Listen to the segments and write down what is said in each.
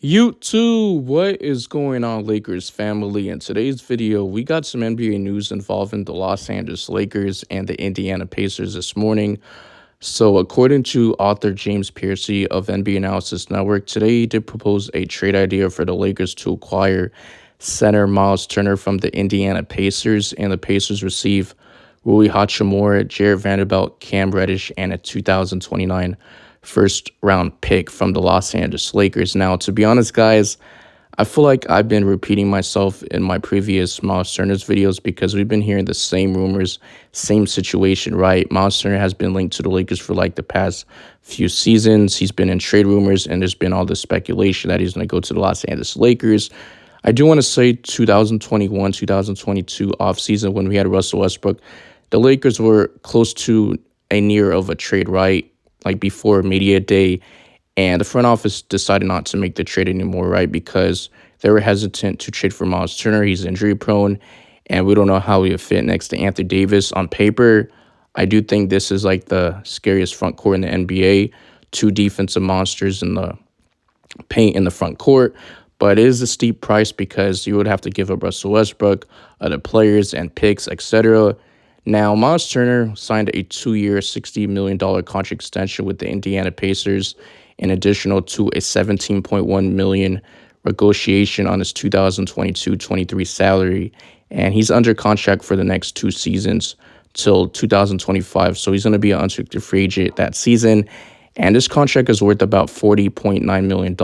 YouTube, what is going on, Lakers family? In today's video, we got some NBA news involving the Los Angeles Lakers and the Indiana Pacers this morning. So, according to author James Piercy of NBA Analysis Network, today he did propose a trade idea for the Lakers to acquire center Myles Turner from the Indiana Pacers, and the Pacers receive Rui Hachimura, Jared Vanderbilt, Cam Reddish, and a 2029 first round pick from the Los Angeles Lakers. Now, to be honest, guys, I feel like I've been repeating myself in my previous Myles Turner's videos because we've been hearing the same rumors, same situation, right? Myles Turner has been linked to the Lakers for like the past few seasons. He's been in trade rumors, and there's been all this speculation that he's going to go to the Los Angeles Lakers. I do want to say 2021, 2022 offseason when we had Russell Westbrook, the Lakers were close to a near of a trade, right? Like before media day, and the front office decided not to make the trade anymore, right? Because they were hesitant to trade for Myles Turner. He's injury prone, and we don't know how he would fit next to Anthony Davis. On paper, I do think this is like the scariest front court in the NBA. Two defensive monsters in the paint in the front court, but it is a steep price because you would have to give up Russell Westbrook, other players, and picks, etc. Now, Myles Turner signed a 2-year, $60 million contract extension with the Indiana Pacers, in addition to a $17.1 million negotiation on his 2022-23 salary, and he's under contract for the next 2 seasons till 2025. So he's going to be an unrestricted free agent that season. And this contract is worth about $40.9 million,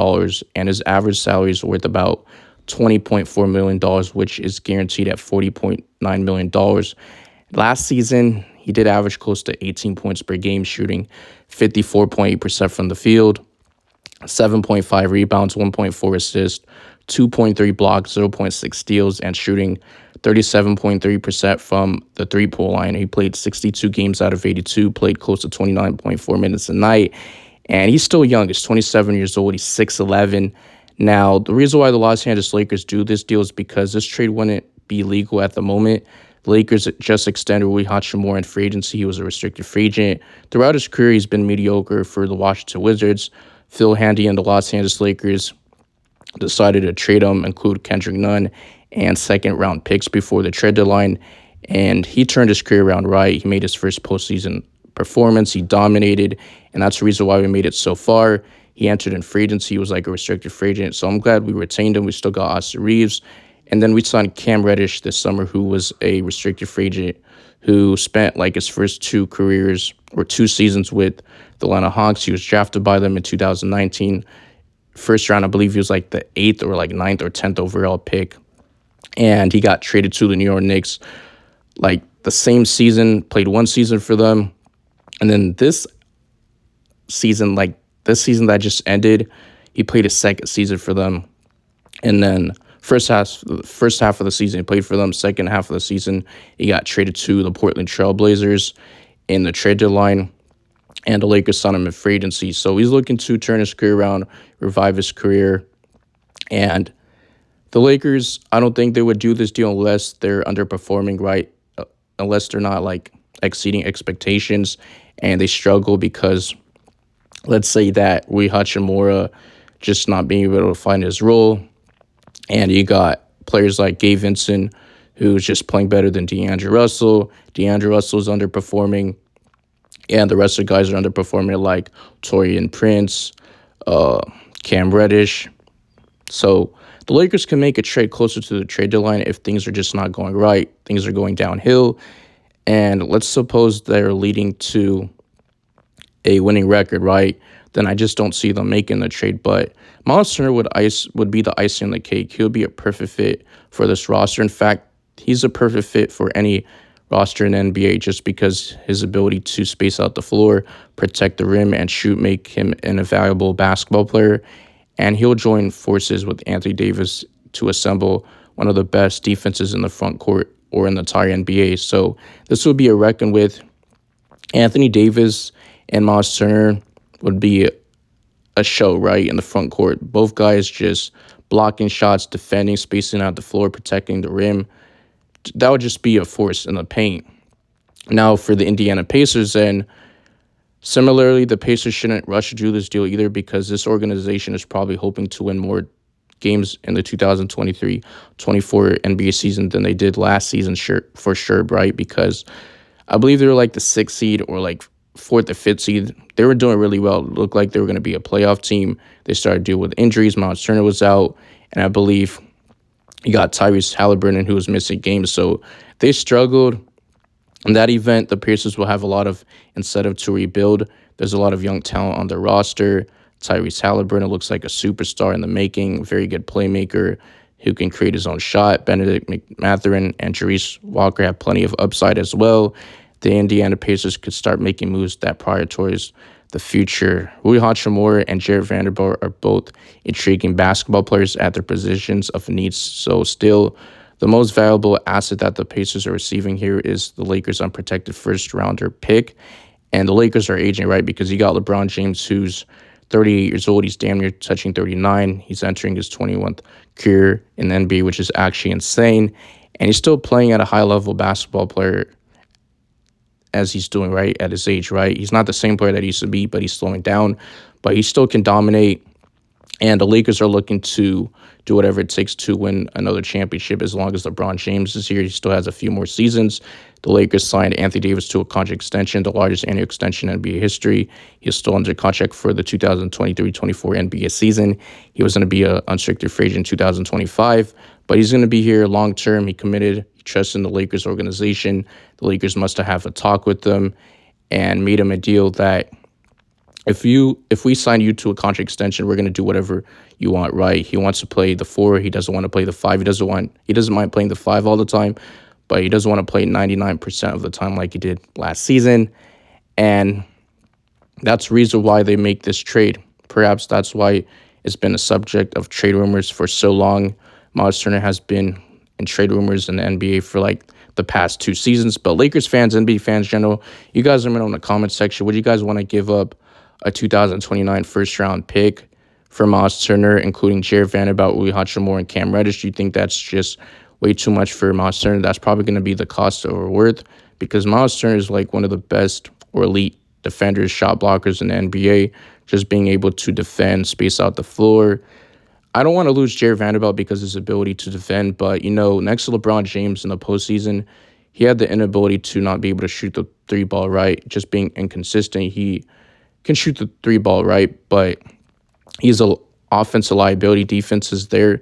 and his average salary is worth about $20.4 million, which is guaranteed at $40.9 million. Last season, he did average close to 18 points per game, shooting 54.8% from the field, 7.5 rebounds, 1.4 assists, 2.3 blocks, 0.6 steals, and shooting 37.3% from the three-point line. He played 62 games out of 82, played close to 29.4 minutes a night, and he's still young. He's 27 years old. He's 6'11". Now, the reason why the Los Angeles Lakers do this deal is because this trade wouldn't be legal at the moment. The Lakers just extended Rui Hachimura in free agency. He was a restricted free agent. Throughout his career, he's been mediocre for the Washington Wizards. Phil Handy and the Los Angeles Lakers decided to trade him, include Kendrick Nunn and second-round picks before the trade deadline, and he turned his career around right. He made his first postseason performance. He dominated, and that's the reason why we made it so far. He entered in free agency. He was like a restricted free agent, so I'm glad we retained him. We still got Austin Reeves, and then we signed Cam Reddish this summer, who was a restricted free agent, who spent like his first 2 seasons with the Atlanta Hawks. He was drafted by them in 2019. First round, I believe he was like the 8th or like 9th or 10th overall pick. And he got traded to the New York Knicks like the same season, played 1 season for them. And then this season that just ended, he played his second season for them. And then first half of the season, he played for them. Second half of the season, he got traded to the Portland Trail Blazers in the trade deadline. And the Lakers signed him in free agency. So he's looking to turn his career around, revive his career. And the Lakers, I don't think they would do this deal unless they're underperforming, right? Unless they're not like exceeding expectations and they struggle because let's say that Rui Hachimura just not being able to find his role. And you got players like Gabe Vincent, who's just playing better than D'Angelo Russell. D'Angelo Russell's underperforming. And the rest of the guys are underperforming like Taurean Prince, Cam Reddish. So the Lakers can make a trade closer to the trade deadline if things are just not going right. Things are going downhill. And let's suppose they're leading to a winning record, right? Then I just don't see them making the trade. But Myles Turner would be the icing on the cake. He would be a perfect fit for this roster. In fact, he's a perfect fit for any roster in the NBA just because his ability to space out the floor, protect the rim, and shoot make him an invaluable basketball player. And he'll join forces with Anthony Davis to assemble one of the best defenses in the front court or in the entire NBA. So this would be a reckon with. Anthony Davis and Myles Turner would be a show, right, in the front court. Both guys just blocking shots, defending, spacing out the floor, protecting the rim. That would just be a force in the paint. Now for the Indiana Pacers, then Similarly, the Pacers shouldn't rush to do this deal either because this organization is probably hoping to win more games in the 2023-24 NBA season than they did last season, sure, for sure, right? Because I believe they were like the sixth seed or like fourth or fifth seed. They were doing really well. It looked like they were going to be a playoff team. They started dealing with injuries. Myles Turner was out, and I believe you got Tyrese Halliburton, who was missing games. So they struggled. In that event, the Pacers will have a lot of incentive to rebuild. There's a lot of young talent on their roster. Tyrese Halliburton looks like a superstar in the making, very good playmaker who can create his own shot. Benedict McMathurin and Jerice Walker have plenty of upside as well. The Indiana Pacers could start making moves that prior towards the future. Rui Hachimura and Jared Vanderbilt are both intriguing basketball players at their positions of needs. So still, the most valuable asset that the Pacers are receiving here is the Lakers' unprotected first-rounder pick. And the Lakers are aging, right? Because you got LeBron James, who's 38 years old. He's damn near touching 39. He's entering his 21st career in the NBA, which is actually insane. And he's still playing at a high-level basketball player as he's doing, right, at his age, right? He's not the same player that he used to be, but he's slowing down. But he still can dominate. And the Lakers are looking to do whatever it takes to win another championship as long as LeBron James is here. He still has a few more seasons. The Lakers signed Anthony Davis to a contract extension, the largest annual extension in NBA history. He is still under contract for the 2023-24 NBA season. He was going to be an unrestricted free agent in 2025, but he's going to be here long term. He committed. He trusts in the Lakers organization. The Lakers must have a talk with them and made him a deal that if we sign you to a contract extension, we're going to do whatever you want, right? He wants to play the 4. He doesn't want to play the 5. He doesn't mind playing the 5 all the time, but he doesn't want to play 99% of the time like he did last season. And that's the reason why they make this trade. Perhaps that's why it's been a subject of trade rumors for so long. Myles Turner has been in trade rumors in the NBA for like the past 2 seasons. But Lakers fans, NBA fans in general, you guys let me know in the comment section. Would you guys want to give up a 2029 first-round pick for Myles Turner, including Jared Vanderbilt, Rui Hachimura, and Cam Reddish? Do you think that's just way too much for Myles Turner? That's probably going to be the cost over worth because Myles Turner is like one of the best or elite defenders, shot blockers in the NBA, just being able to defend, space out the floor. I don't want to lose Jared Vanderbilt because of his ability to defend, but, next to LeBron James in the postseason, he had the inability to not be able to shoot the 3-ball right, just being inconsistent. He can shoot the 3-ball right, but he's an offensive liability. Defense is there,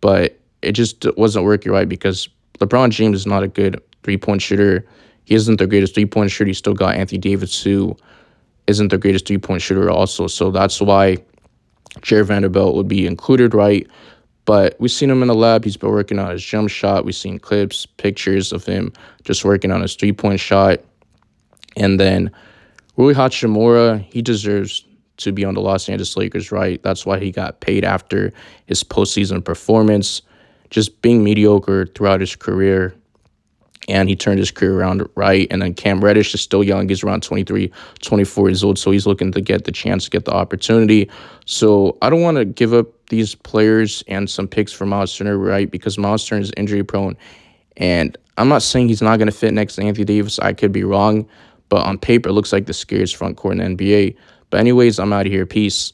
but it just wasn't working right because LeBron James is not a good 3-point shooter. He isn't the greatest 3-point shooter. He still got Anthony Davis, who isn't the greatest 3-point shooter also. So that's why Jared Vanderbilt would be included, right? But we've seen him in the lab. He's been working on his jump shot. We've seen clips, pictures of him just working on his 3-point shot. And then Rui Hachimura, he deserves to be on the Los Angeles Lakers, right? That's why he got paid after his postseason performance, just being mediocre throughout his career. And he turned his career around, right? And then Cam Reddish is still young. He's around 23, 24 years old. So he's looking to get the chance to get the opportunity. So I don't want to give up these players and some picks for Myles Turner, right? Because Myles Turner is injury prone. And I'm not saying he's not going to fit next to Anthony Davis. I could be wrong. But on paper, it looks like the scariest front court in the NBA. But anyways, I'm out of here. Peace.